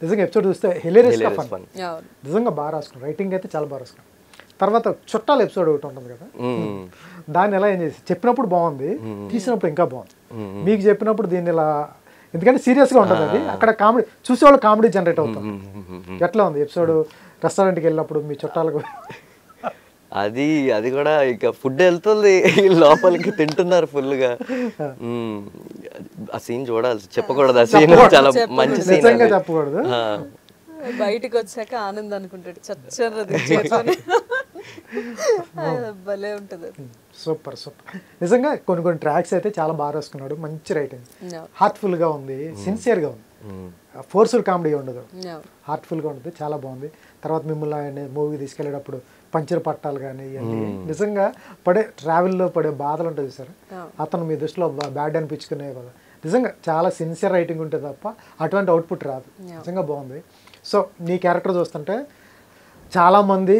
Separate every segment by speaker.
Speaker 1: నిజంగా ఎపిసోడ్ చూస్తే హిలేరియస్గా ఫన్, నిజంగా బాగా రాసుకున్నాను. రైటింగ్ అయితే చాలా బాగా రాసుకున్నాను. తర్వాత చుట్టాల ఎపిసోడ్ ఒకటి ఉంటుంది కదా, దాన్ని ఎలా ఏం చేసి చెప్పినప్పుడు బాగుంది, తీసినప్పుడు ఇంకా బాగుంది. మీకు చెప్పినప్పుడు దీన్ని ఇలా, ఎందుకంటే సీరియస్గా ఉంటుంది అది, అక్కడ కామెడీ చూసేవాళ్ళు కామెడీ జనరేట్ అవుతుంది. ఎట్లా ఉంది ఎపిసోడ్? రెస్టారెంట్కి వెళ్ళినప్పుడు మీ చుట్టాలకు
Speaker 2: అది కూడా ఇక ఫుడ్ వెళ్తుంది లోపలికి, తింటున్నారు ఫుల్గా. ఆ సీన్ చూడాలి, చెప్పకూడదు. ఆ సీన్ చాలా మంచి సీన్,
Speaker 1: చెప్పకూడదు.
Speaker 3: బయటికి వచ్చాక ఆనంద్ అనుకుంటాడు చచ్చరది భలే ఉంటుంది.
Speaker 1: Super super. నిజంగా కొన్ని ట్రాక్స్ అయితే చాలా బాగా రాసుకున్నాడు. మంచి రైటింగ్, హార్ట్ఫుల్గా ఉంది, సిన్సియర్గా ఉంది, ఫోర్స్ఫుల్ కామెడీ ఉండదు, హార్ట్ఫుల్గా ఉంటుంది, చాలా బాగుంది. తర్వాత మిమ్మల్ని ఆయన మూవీ తీసుకెళ్ళేటప్పుడు పంచర్ పట్టాలు కానీ ఇవన్నీ నిజంగా ట్రావెల్లో పడే బాధలు ఉంటుంది సార్, అతను మీ దృష్టిలో బ్యాడ్ అనిపించుకునే కదా. నిజంగా చాలా సిన్సియర్ రైటింగ్ ఉంటుంది తప్ప అటువంటి అవుట్పుట్ రాదు. నిజంగా బాగుంది. సో నీ క్యారెక్టర్ చూస్తుంటే చాలామంది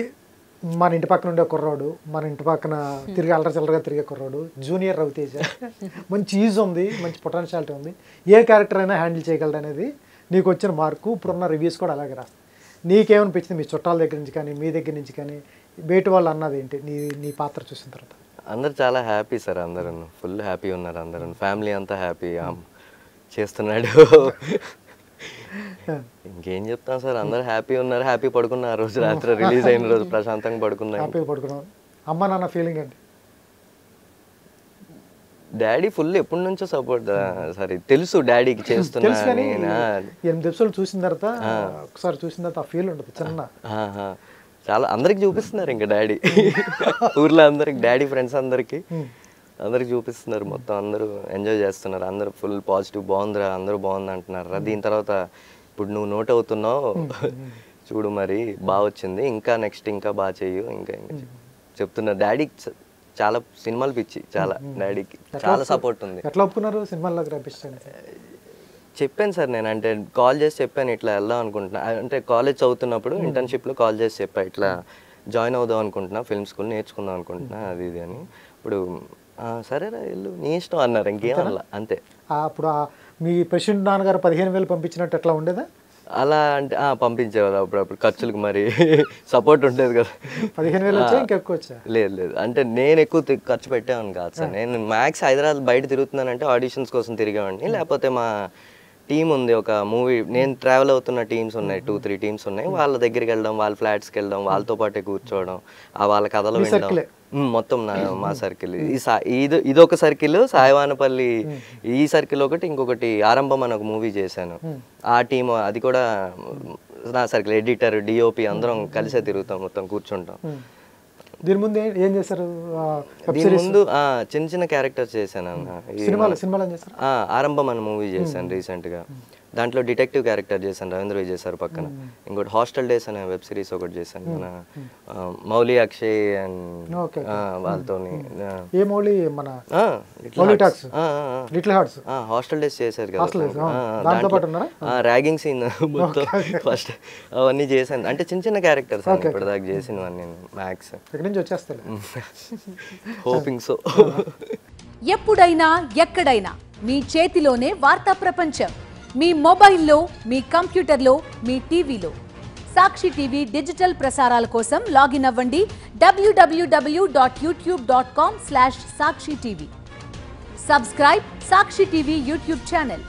Speaker 1: మన ఇంటి పక్కన ఉండే కుర్రాడు, మన ఇంటి పక్కన తిరిగి అల్లరచిల్లరగా తిరిగే కుర్రాడు, జూనియర్ రవితేజ, మంచి ఈజ్ ఉంది, మంచి పొటెన్షియాలిటీ ఉంది, ఏ క్యారెక్టర్ అయినా హ్యాండిల్ చేయగలడు అనేది నీకు వచ్చిన మార్కు. ఇప్పుడున్న రివ్యూస్ కూడా అలాగే రాస్తాయి. నీకేమనిపించింది మీ చుట్టాల దగ్గర నుంచి కానీ మీ దగ్గర నుంచి కానీ, బయట వాళ్ళు అన్నది ఏంటి నీ పాత్ర చూసిన తర్వాత?
Speaker 2: అందరు చాలా హ్యాపీ సార్, అందరూ ఫుల్ హ్యాపీ ఉన్నారు, అందరూ ఫ్యామిలీ అంతా హ్యాపీ చేస్తున్నాడు. ఇంకేం చెప్తాం సార్, అందరు హ్యాపీ ఉన్నారు, హ్యాపీ పడుకున్నారు. రోజు రాత్రి రిలీజ్ అయిన రోజు ప్రశాంతంగా పడుకున్నాను.
Speaker 1: అమ్మ నాన్న ఫీలింగ్ ఏంటి?
Speaker 2: డాడీ ఫుల్ ఎప్పటి నుంచో సపోర్ట్, సరే తెలుసు డాడీకి చేస్తున్నా.
Speaker 1: 8 ఎపిసోడ్లు చూసిన తర్వాత ఒకసారి చూసిన తర్వాత ఆ ఫీల్ ఉంటుంది చిన్న.
Speaker 2: చాలా అందరికి చూపిస్తున్నారు ఇంకా డాడీ, ఊర్లో అందరికి, డాడీ ఫ్రెండ్స్ అందరికి చూపిస్తున్నారు. మొత్తం అందరూ ఎంజాయ్ చేస్తున్నారు, అందరూ ఫుల్ పాజిటివ్, బాగుందిరా, అందరూ బాగుంది అంటున్నారు. దీని తర్వాత ఇప్పుడు నువ్వు నోట్ అవుతున్నావు చూడు, మరి బాగా వచ్చింది, ఇంకా నెక్స్ట్ ఇంకా బాగా చెయ్యు, ఇంకా చెప్తున్నారు. డాడీకి చాలా సినిమాలు పిచ్చి, చాలా డాడీకి చాలా సపోర్ట్ ఉంది.
Speaker 1: ఎట్లా ఒప్పుకున్నారు సినిమాల్లోకి రప్పించండి?
Speaker 2: చెప్పాను సార్ నేను, అంటే కాల్ చేసి చెప్పాను ఇట్లా వెళ్దాం అనుకుంటున్నా, అంటే కాలేజ్ చదువుతున్నప్పుడు ఇంటర్న్షిప్లో కాల్ చేసి చెప్పా, ఇట్లా జాయిన్ అవుదాం అనుకుంటున్నా, ఫిల్మ్ స్కూల్ నేర్చుకుందాం అనుకుంటున్నా, అది ఇది అని. ఇప్పుడు సరేరా వెళ్ళు, నీ ఇష్టం అన్నారు, ఇంకేమన్నా అంతే.
Speaker 1: అప్పుడు మీ ప్రెసిడెంట్ నాన్నగారు 15,000 పంపించినట్టు ఎట్లా ఉండేదా?
Speaker 2: అలా అంటే పంపించేవాళ్ళు అప్పుడప్పుడు ఖర్చులకు, మరి సపోర్ట్ ఉండేది కదా.
Speaker 1: 15,000 వచ్చా ఇంకా ఎక్కువ వచ్చా?
Speaker 2: లేదు, అంటే నేను ఎక్కువ ఖర్చు పెట్టేవాడిని కాదు సార్. నేను మ్యాక్స్ హైదరాబాద్ బయట తిరుగుతున్నానంటే ఆడిషన్స్ కోసం తిరిగేవాడిని, లేకపోతే మా టీం ఉంది, ఒక మూవీ నేను ట్రావెల్ అవుతున్న టీమ్స్ ఉన్నాయి, 2-3 టీమ్స్ ఉన్నాయి, వాళ్ళ దగ్గరికి వెళ్ళడం, వాళ్ళ ఫ్లాట్స్కి వెళ్ళడం, వాళ్ళతో పాటే కూర్చోవడం, వాళ్ళ కథలు వినడం, మొత్తం మా సర్కిల్. ఇదొక సర్కిల్, సాయవానపల్లి ఈ సర్కిల్ ఒకటి, ఇంకొకటి ఆరంభం అని ఒక మూవీ చేశాను, ఆ టీం, అది కూడా నా సర్కిల్. ఎడిటర్, డిఓపి అందరం కలిసే తిరుగుతాం, మొత్తం కూర్చుంటాం.
Speaker 1: దీని ముందు ఏం చేశారు?
Speaker 2: దీని ముందు చిన్న చిన్న క్యారెక్టర్స్ చేశాను అన్న. ఆరంభం అని మూవీ చేశాను రీసెంట్ గా, దాంట్లో డిటెక్టివ్ క్యారెక్టర్ చేశాను, రవీంద్ర విజయ్ సార్ పక్కన. ఇంకోటి హాస్టల్ డేస్ అనే వెబ్ సిరీస్ ఒకటి చేశాను, మన మౌలి అక్షయ్ అండ్ వాళ్ళతో. హాస్టల్ డేస్ చేశారు కదా, ర్యాగింగ్ సీన్ మొత్తం ఫస్ట్ అవన్నీ చేశాను. అంటే చిన్న చిన్న క్యారెక్టర్స్ ఇప్పటిదాకా చేసినవన్నీ మ్యాక్స్. Hoping so.
Speaker 4: ఎప్పుడైనా ఎక్కడైనా మీ చేతిలోనే వార్తా ప్రపంచం, మీ మొబైల్లో, మీ కంప్యూటర్లో, మీ టీవీలో. సాక్షి టీవీ డిజిటల్ ప్రసారాల కోసం లాగిన్ అవ్వండి www.youtube.com/సాక్షి టీవీ. సబ్స్క్రైబ్ సాక్షి టీవీ యూట్యూబ్ ఛానల్.